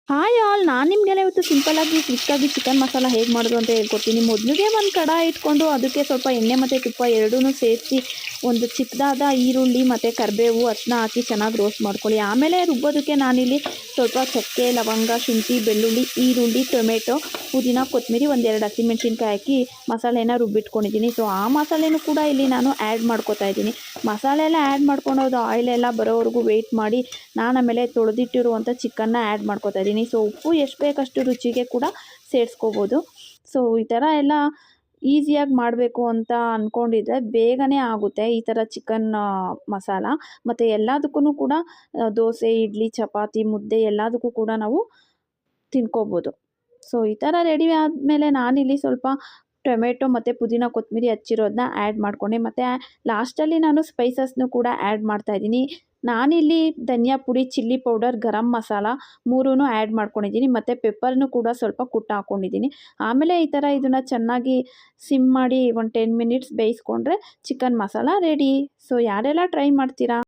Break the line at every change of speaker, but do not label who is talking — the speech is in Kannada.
ಹಾಯ್ ಆಲ್, ನಾನು ನಿಮಗೆಲ್ಲ ಇವತ್ತು ಸಿಂಪಲ್ಲಾಗಿ ಕ್ವಿಕ್ಕಾಗಿ ಚಿಕನ್ ಮಸಾಲ ಹೇಗೆ ಮಾಡೋದು ಅಂತ ಹೇಳ್ಕೊಡ್ತೀನಿ. ಮೊದಲಿಗೆ ಒಂದು ಕಡಾಯಿ ಇಟ್ಕೊಂಡು ಅದಕ್ಕೆ ಸ್ವಲ್ಪ ಎಣ್ಣೆ ಮತ್ತು ತುಪ್ಪ ಎರಡೂ ಸೇರಿಸಿ ಒಂದು ಚಿಕ್ಕದಾದ ಈರುಳ್ಳಿ ಮತ್ತು ಕರಿಬೇವು ಅರಿಶಿನ ಹಾಕಿ ಚೆನ್ನಾಗಿ ರೋಸ್ಟ್ ಮಾಡ್ಕೊಳ್ಳಿ. ಆಮೇಲೆ ರುಬ್ಬೋದಕ್ಕೆ ನಾನಿಲ್ಲಿ ಸ್ವಲ್ಪ ಚಕ್ಕೆ, ಲವಂಗ, ಶುಂಠಿ, ಬೆಳ್ಳುಳ್ಳಿ, ಈರುಳ್ಳಿ, ಟೊಮೆಟೊ, ಪುದೀನ, ಕೊತ್ತಂಬರಿ, ಒಂದೆರಡು ಹಸಿಮೆಣ್ಸಿನ್ಕಾಯಿ ಹಾಕಿ ಮಸಾಲೆನ ರುಬ್ಬಿಟ್ಕೊಂಡಿದ್ದೀನಿ. ಸೊ ಆ ಮಸಾಲೆನೂ ಕೂಡ ಇಲ್ಲಿ ನಾನು ಆ್ಯಡ್ ಮಾಡ್ಕೊತಾ ಇದ್ದೀನಿ. ಮಸಾಲೆ ಎಲ್ಲ ಆ್ಯಡ್ ಮಾಡ್ಕೊಳೋದು ಆಯಿಲೆಲ್ಲ ಬರೋವರೆಗೂ ವೆಯ್ಟ್ ಮಾಡಿ ನಾನು ಆಮೇಲೆ ತೊಳೆದಿಟ್ಟಿರುವಂಥ ಚಿಕನ್ನ ಆ್ಯಡ್ ಮಾಡ್ಕೊತಾ ಇದ್ದೀನಿ. ಸೊ ಉಪ್ಪು ಎಷ್ಟು ಬೇಕಷ್ಟು ರುಚಿಗೆ ಕೂಡ ಸೇರಿಸ್ಕೋಬೋದು. ಸೊ ಈ ಥರ ಎಲ್ಲ ಈಸಿಯಾಗಿ ಮಾಡಬೇಕು ಅಂತ ಅಂದ್ಕೊಂಡಿದ್ರೆ ಬೇಗನೆ ಆಗುತ್ತೆ ಈ ಥರ ಚಿಕನ್ ಮಸಾಲ. ಮತ್ತು ಎಲ್ಲದಕ್ಕೂ ಕೂಡ ದೋಸೆ, ಇಡ್ಲಿ, ಚಪಾತಿ, ಮುದ್ದೆ ಎಲ್ಲದಕ್ಕೂ ಕೂಡ ನಾವು ತಿನ್ಕೋಬೋದು. ಸೊ ಈ ಥರ ರೆಡಿ ಆದಮೇಲೆ ನಾನಿಲ್ಲಿ ಸ್ವಲ್ಪ ಟೊಮೆಟೊ ಮತ್ತು ಪುದೀನ, ಕೊತ್ತಂಬರಿ ಹಚ್ಚಿರೋದನ್ನ ಆ್ಯಡ್ ಮಾಡ್ಕೊಂಡೆ. ಮತ್ತು ಲಾಸ್ಟಲ್ಲಿ ನಾನು ಸ್ಪೈಸಸ್ನು ಕೂಡ ಆ್ಯಡ್ ಮಾಡ್ತಾಯಿದ್ದೀನಿ. ನಾನಿಲ್ಲಿ ಧನಿಯಾ ಪುಡಿ, ಚಿಲ್ಲಿ ಪೌಡರ್, ಗರಂ ಮಸಾಲ ಮೂರೂ ಆ್ಯಡ್ ಮಾಡ್ಕೊಂಡಿದ್ದೀನಿ. ಮತ್ತು ಪೆಪ್ಪರ್ನು ಕೂಡ ಸ್ವಲ್ಪ ಕುಟ್ಟಿ ಹಾಕ್ಕೊಂಡಿದ್ದೀನಿ. ಆಮೇಲೆ ಈ ಥರ ಇದನ್ನು ಚೆನ್ನಾಗಿ ಸಿಮ್ ಮಾಡಿ ಒಂದು 10 ಮಿನಿಟ್ಸ್ ಬೇಯಿಸ್ಕೊಂಡ್ರೆ ಚಿಕನ್ ಮಸಾಲ ರೆಡಿ. ಸೊ ಯಾರೆಲ್ಲ ಟ್ರೈ ಮಾಡ್ತೀರಾ?